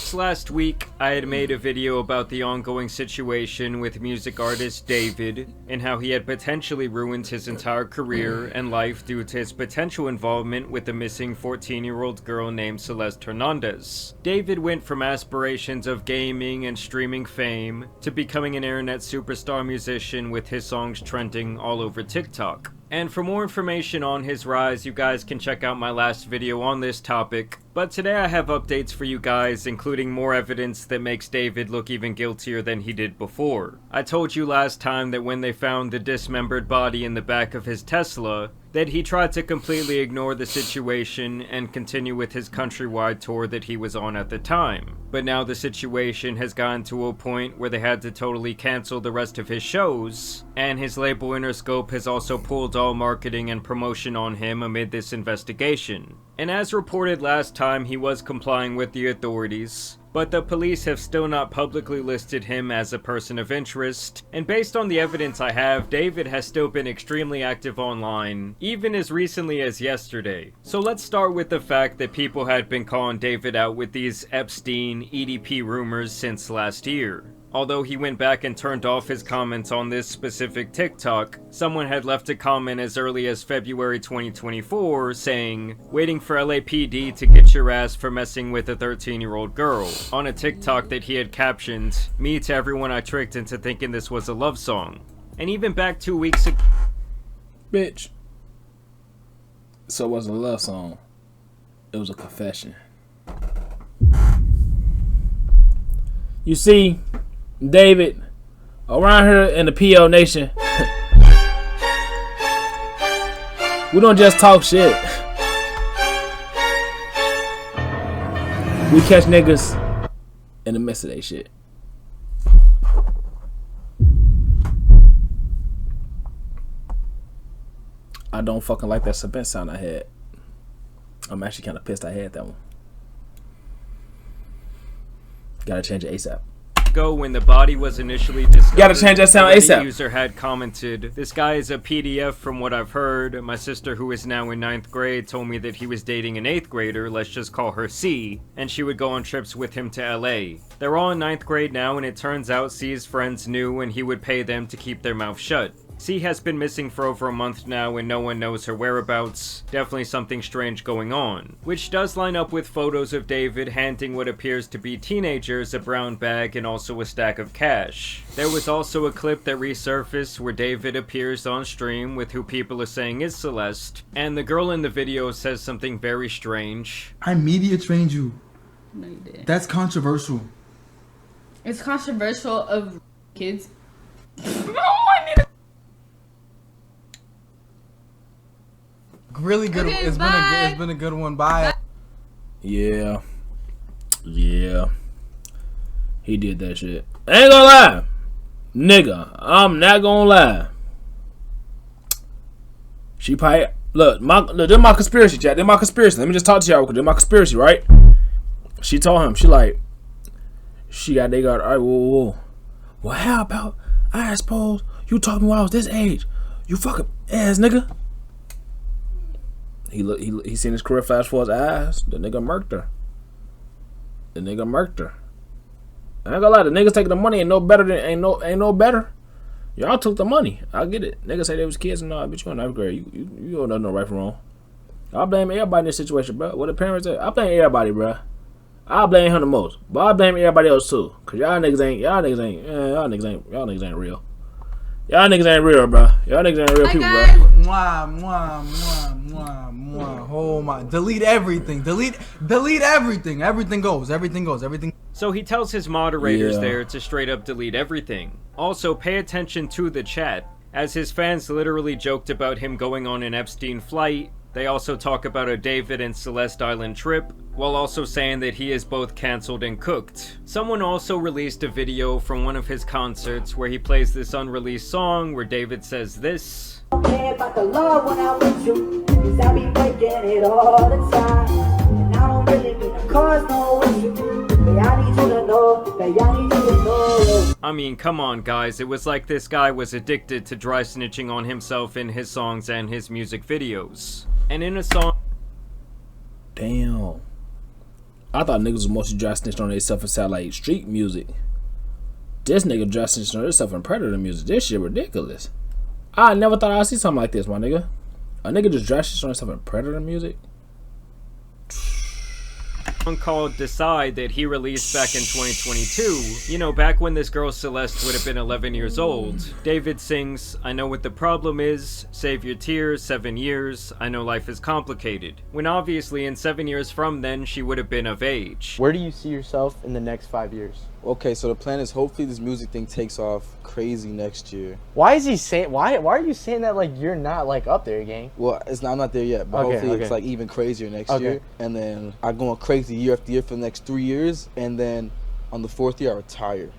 Just last week, I had made a video about the ongoing situation with music artist David and how he had potentially ruined his entire career and life due to his potential involvement with the missing 14-year-old girl named Celeste Hernandez. David went from aspirations of gaming and streaming fame to becoming an internet superstar musician with his songs trending all over TikTok. And for more information on his rise, you guys can check out my last video on this topic. But today I have updates for you guys, including more evidence that makes David look even guiltier than he did before. I told you last time that when they found the dismembered body in the back of his Tesla, that he tried to completely ignore the situation and continue with his countrywide tour that he was on at the time. But now the situation has gotten to a point where they had to totally cancel the rest of his shows, and his label Interscope has also pulled all marketing and promotion on him amid this investigation. And as reported last time, he was complying with the authorities, but the police have still not publicly listed him as a person of interest, and based on the evidence I have, David has still been extremely active online, even as recently as yesterday. So let's start with the fact that people had been calling David out with these Epstein EDP rumors since last year. Although he went back and turned off his comments on this specific TikTok, someone had left a comment as early as February 2024 saying, "Waiting for LAPD to get your ass for messing with a 13-year-old girl," on a TikTok that he had captioned, "Me to everyone I tricked into thinking this was a love song." And even back 2 weeks ago, Bitch. So it wasn't a love song. It was a confession. You see, David, around here in the PO Nation, we don't just talk shit. We catch niggas in the midst of that shit. I don't fucking like that suspense sound I had. I'm actually kind of pissed I had that one. Gotta change it ASAP. When the body was initially discovered, gotta change that sound ASAP. The user had commented, "This guy is a PDF from what I've heard. My sister, who is now in 9th grade, told me that he was dating an 8th grader, let's just call her C, and she would go on trips with him to LA. They're all in 9th grade now, and it turns out C's friends knew and he would pay them to keep their mouth shut. C has been missing for over a month now and no one knows her whereabouts. Definitely something strange going on." Which does line up with photos of David handing what appears to be teenagers a brown bag and also a stack of cash. There was also a clip that resurfaced where David appears on stream with who people are saying is Celeste, and the girl in the video says something very strange. "I media trained you." No, you didn't. That's controversial. It's controversial of kids. Really good. Okay, it's been a good one. Bye. Yeah. He did that shit. I ain't gonna lie. Nigga, I'm not gonna lie. She probably, look, this my conspiracy, chat. This my conspiracy. Let me just talk to y'all because this my conspiracy, right? She told him, they got, all right, whoa. Well, how about, I suppose, you told me when I was this age. You fucking ass nigga. He seen his career flash for his eyes. The nigga murked her. I ain't gonna lie, the niggas taking the money ain't no better. Y'all took the money. I get it. Niggas say they was kids and all, bitch, you in 9th grade. You don't know no right from wrong. I blame everybody in this situation, bro. What the parents say? I blame everybody, bro. I blame him the most, but I blame everybody else too. Cause y'all niggas ain't real. Y'all niggas ain't real, bro. Y'all niggas ain't real people, bro. Oh my! Delete everything. Delete everything. Everything goes. So he tells his moderators there to straight up delete everything. Also, pay attention to the chat, as his fans literally joked about him going on an Epstein flight. They also talk about a David and Celeste Island trip, while also saying that he is both cancelled and cooked. Someone also released a video from one of his concerts where he plays this unreleased song where David says this. About the love when I'm with you, 'cause I be breaking it all the time. And I don't really mean to cause no issue, but I need you to know. I mean, come on guys, it was like this guy was addicted to dry snitching on himself in his songs and his music videos. And in a song... Damn. I thought niggas was mostly dry snitching on themselves and sound like street music. This nigga dry snitching on himself and Predator music. This shit ridiculous. I never thought I'd see something like this, my nigga. A nigga just dry snitching on himself and Predator music. Song called Decide that he released back in 2022, you know, back when this girl Celeste would have been 11 years old. David sings, I know what the problem is, save your tears, 7 years, I know life is complicated. When obviously in 7 years from then, she would have been of age. Where do you see yourself in the next 5 years? Okay, so the plan is hopefully this music thing takes off crazy next year. Why is he saying, why are you saying that like you're not like up there, gang? Well, I'm not there yet, but hopefully it's like even crazier next year. And then I'm going crazy year after year for the next 3 years. And then on the 4th year, I retire.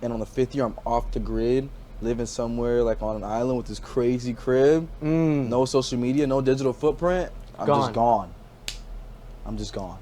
And on the 5th year, I'm off the grid, living somewhere like on an island with this crazy crib. No social media, no digital footprint. I'm just gone. I'm just gone.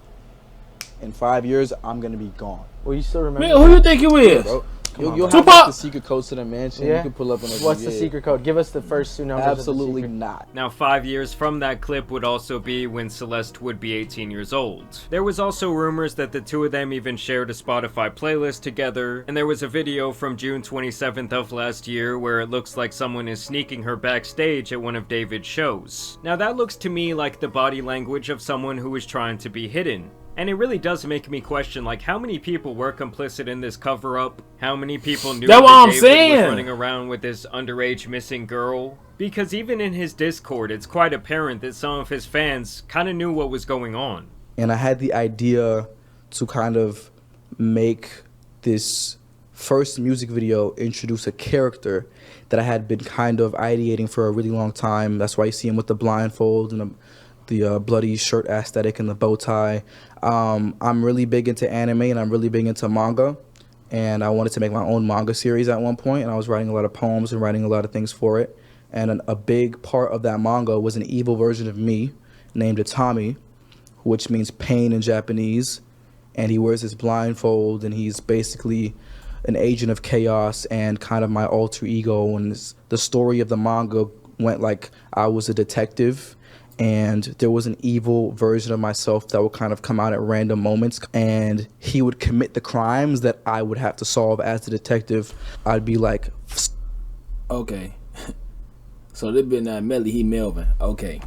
In 5 years, I'm going to be gone. Well, you still remember? Man, who you think you is? Bro. You'll have like, the secret codes to the mansion. Yeah. You can pull up on it. What's the secret code? Give us the first 2 numbers. Absolutely of the not. Now 5 years from that clip would also be when Celeste would be 18 years old. There was also rumors that the two of them even shared a Spotify playlist together, and there was a video from June 27th of last year where it looks like someone is sneaking her backstage at one of David's shows. Now that looks to me like the body language of someone who is trying to be hidden. And it really does make me question, like, how many people were complicit in this cover-up? How many people knew that David was running around with this underage missing girl? Because even in his Discord, it's quite apparent that some of his fans kind of knew what was going on. And I had the idea to kind of make this first music video introduce a character that I had been kind of ideating for a really long time. That's why you see him with the blindfold and the bloody shirt aesthetic and the bow tie. I'm really big into anime and I'm really big into manga, and I wanted to make my own manga series at one point, and I was writing a lot of poems and writing a lot of things for it. And a big part of that manga was an evil version of me named Itami, which means pain in Japanese, and he wears his blindfold and he's basically an agent of chaos and kind of my alter ego. And the story of the manga went like I was a detective, and there was an evil version of myself that would kind of come out at random moments, and he would commit the crimes that I would have to solve as the detective. I'd be like, okay. So this been not Melly, he Melvin. Okay.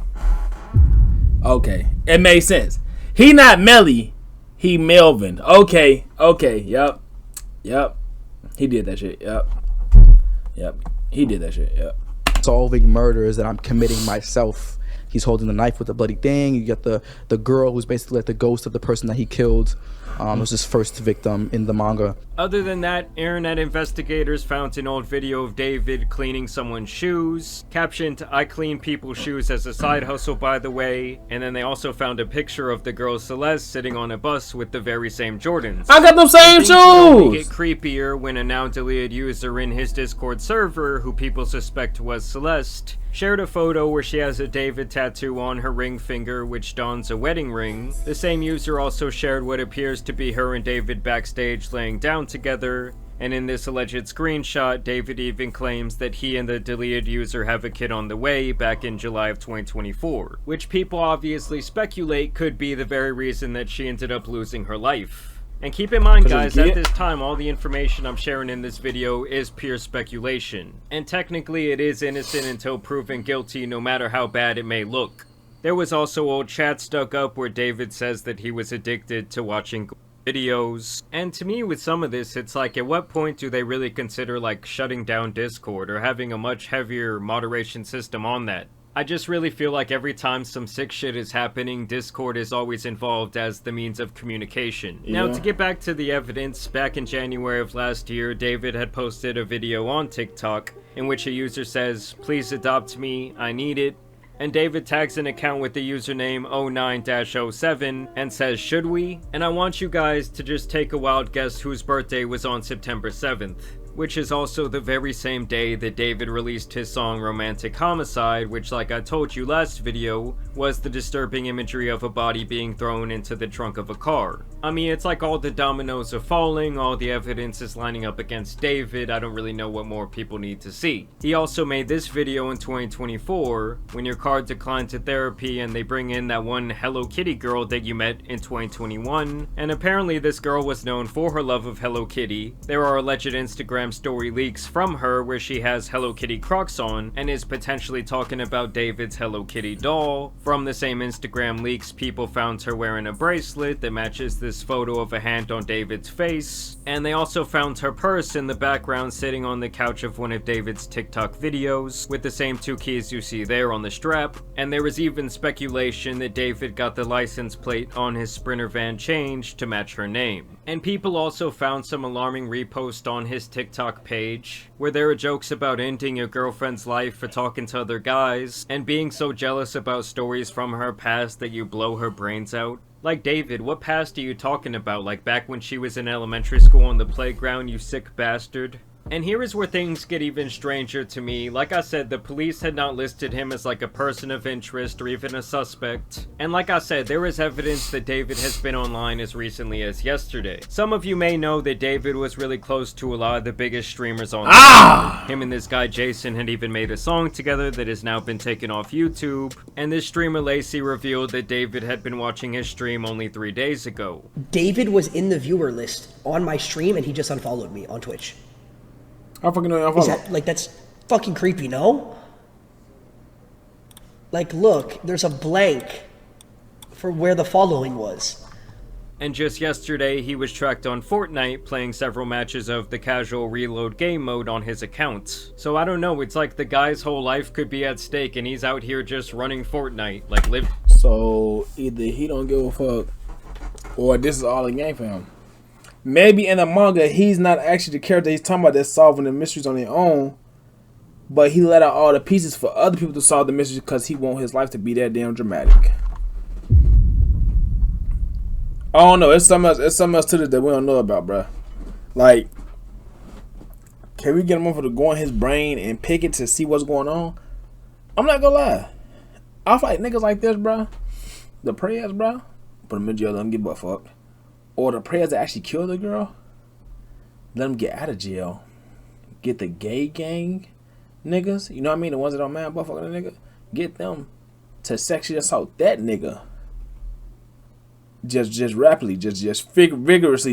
Okay. It made sense. He not Melly, he Melvin. Okay. Okay. Yup. He did that shit. Yup. He did that shit. Yup. Solving murders that I'm committing myself. He's holding the knife with the bloody thing. You get the girl who's basically like the ghost of the person that he killed. Was his first victim in the manga. Other than that, internet investigators found an old video of David cleaning someone's shoes, captioned, I clean people's shoes as a side hustle by the way, and then they also found a picture of the girl Celeste sitting on a bus with the very same Jordans. I got them same shoes! Only get creepier when a now deleted user in his Discord server, who people suspect was Celeste, shared a photo where she has a David tattoo on her ring finger which dons a wedding ring. The same user also shared what appears to be her and David backstage laying down together, and in this alleged screenshot, David even claims that he and the deleted user have a kid on the way back in July of 2024, which people obviously speculate could be the very reason that she ended up losing her life. And keep in mind, guys, at this time, all the information I'm sharing in this video is pure speculation. And technically, it is innocent until proven guilty, no matter how bad it may look. There was also old chats dug up where David says that he was addicted to watching videos. And to me, with some of this, it's like, at what point do they really consider, like, shutting down Discord or having a much heavier moderation system on that? I just really feel like every time some sick shit is happening, Discord is always involved as the means of communication. Yeah. Now, to get back to the evidence, back in January of last year, David had posted a video on TikTok in which a user says, please adopt me, I need it. And David tags an account with the username 09-07 and says, should we? And I want you guys to just take a wild guess whose birthday was on September 7th. Which is also the very same day that David released his song Romantic Homicide, which, like I told you last video, was the disturbing imagery of a body being thrown into the trunk of a car. I mean, it's like all the dominoes are falling, all the evidence is lining up against David. I don't really know what more people need to see. He also made this video in 2024, when your car declined to therapy and they bring in that one Hello Kitty girl that you met in 2021, and apparently this girl was known for her love of Hello Kitty. There are alleged Instagram story leaks from her where she has Hello Kitty Crocs on and is potentially talking about David's Hello Kitty doll. From the same Instagram leaks, people found her wearing a bracelet that matches this photo of a hand on David's face, and they also found her purse in the background sitting on the couch of one of David's TikTok videos with the same 2 keys you see there on the strap. And there was even speculation that David got the license plate on his Sprinter van changed to match her name. And people also found some alarming reposts on his TikTok page where there are jokes about ending your girlfriend's life for talking to other guys and being so jealous about stories from her past that you blow her brains out. Like, David, what past are you talking about? Like back when she was in elementary school on the playground, you sick bastard? And here is where things get even stranger to me. Like I said, the police had not listed him as like a person of interest or even a suspect. And like I said, there is evidence that David has been online as recently as yesterday. Some of you may know that David was really close to a lot of the biggest streamers on Him and this guy Jason had even made a song together that has now been taken off YouTube. And this streamer Lacey revealed that David had been watching his stream only 3 days ago. David was in the viewer list on my stream and he just unfollowed me on Twitch. I fucking know. Is that, like, that's fucking creepy, no? Like, look, there's a blank for where the following was. And just yesterday, he was tracked on Fortnite playing several matches of the casual reload game mode on his account. So I don't know, it's like the guy's whole life could be at stake and he's out here just running Fortnite, like live. So either he don't give a fuck or this is all a game for him. Maybe in the manga, he's not actually the character he's talking about that's solving the mysteries on their own. But he let out all the pieces for other people to solve the mysteries because he want his life to be that damn dramatic. I don't know. It's something else to this that we don't know about, bruh. Like, can we get him over to go in his brain and pick it to see what's going on? I'm not gonna lie. I feel like niggas like this, bruh. The prayers, bruh. Put them in jail, let them get butt fucked. Or the prayers that actually killed the girl, let them get out of jail. Get the gay gang niggas, you know what I mean? The ones that don't mind butt fucking the nigga. Get them to sexually assault that nigga. Just rapidly, vigorously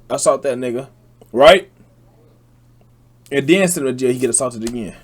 assault that nigga, right? And then instead of jail, he get assaulted again.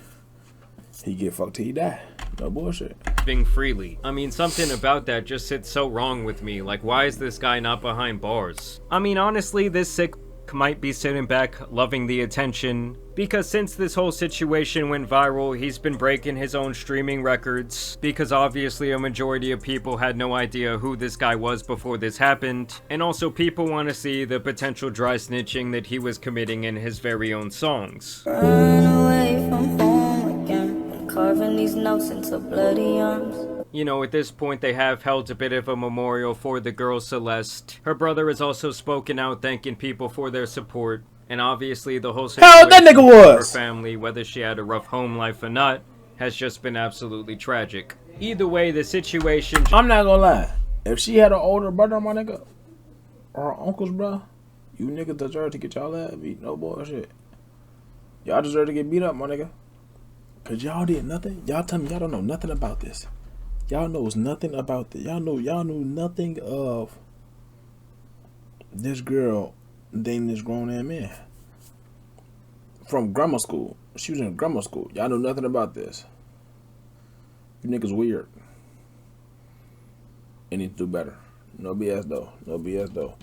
He get fucked till he die. No bullshit. Living freely. I mean, something about that just sits so wrong with me. Like, why is this guy not behind bars? I mean, honestly, this sick might be sitting back, loving the attention. Because since this whole situation went viral, he's been breaking his own streaming records. Because obviously a majority of people had no idea who this guy was before this happened. And also people want to see the potential dry snitching that he was committing in his very own songs. Run away from home again, carving these notes into bloody arms. You know, at this point they have held a bit of a memorial for the girl Celeste. Her brother has also spoken out thanking people for their support. And obviously the whole situation that nigga was. her family, whether she had a rough home life or not, has just been absolutely tragic. Either way, the situation... I'm not gonna lie. If she had an older brother, my nigga, or uncles, bro, you niggas deserve to get y'all ass beat. No bullshit. Y'all deserve to get beat up, my nigga. Cause y'all did nothing. Y'all tell me y'all don't know nothing about this. Y'all knows nothing about this. Y'all knew nothing of this girl dating this grown ass man from grammar school. She was in grammar school. Y'all know nothing about this. You niggas weird. You need to do better. No BS though. No BS though.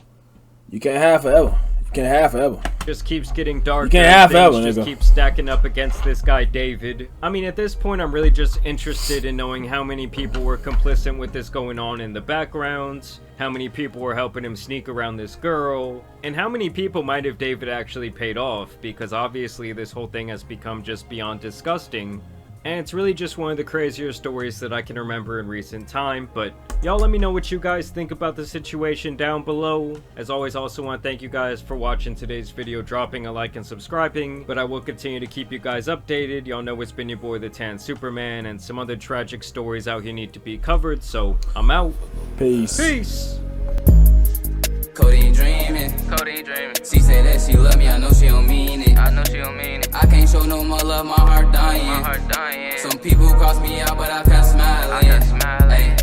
You can't have forever. You can't have forever. Just keeps getting darker. You can't have forever, just nigga. keep stacking up against this guy David. I mean, at this point, I'm really just interested in knowing how many people were complicit with this going on in the background, how many people were helping him sneak around this girl, and how many people might have David actually paid off, because obviously this whole thing has become just beyond disgusting. And it's really just one of the crazier stories that I can remember in recent time. But y'all let me know what you guys think about the situation down below. As always, I also want to thank you guys for watching today's video, dropping a like and subscribing. But I will continue to keep you guys updated. Y'all know it's been your boy, the Tan Superman, and some other tragic stories out here need to be covered. So I'm out. Peace. Peace. Codeine dreaming. She say that she love me, I know she don't mean it. I can't show no more love, my heart dying. Some people cross me out, but I kept smiling. Ay,